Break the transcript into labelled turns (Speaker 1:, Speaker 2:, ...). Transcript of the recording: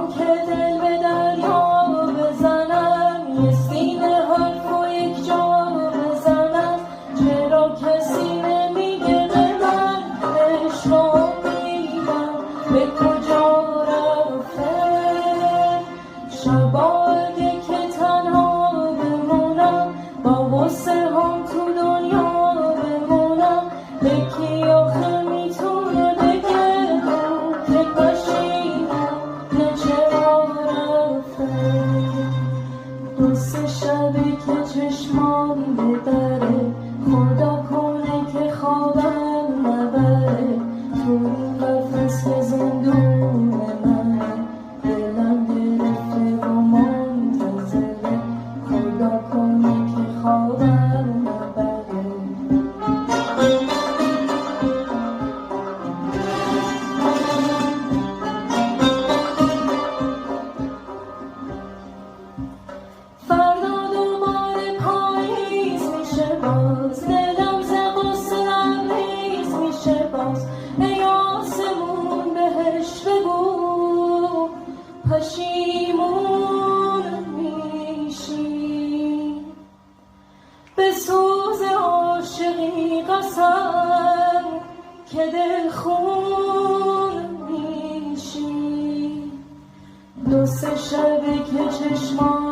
Speaker 1: میخوام که دل به دریا بزنم، یه سینه حرف و یک جا بزنم. چرا کسی نمیگه به من عشق امیدم به کجا رفته؟ شبا اگه که تنها بمونم، با غصه هم تو دنیا بمونم، یکی آخه میتونه بگه که پشیمم نه چرا رفته. دو سه شبه که چشمام به دره، خدا کنه که خوابم نبره. تو این قفس که زندون منه، دلم گرفته و منتظره. خدا کنه که خوابم نبره. فردا دوباره پاییز میشه باز، دلم ز غصه لبریز میشه باز. ای آسمون بهش بگو پشیمون میشی، به سوز عاشقی قسم که دلخون میشی. دو سه شبه که چشمان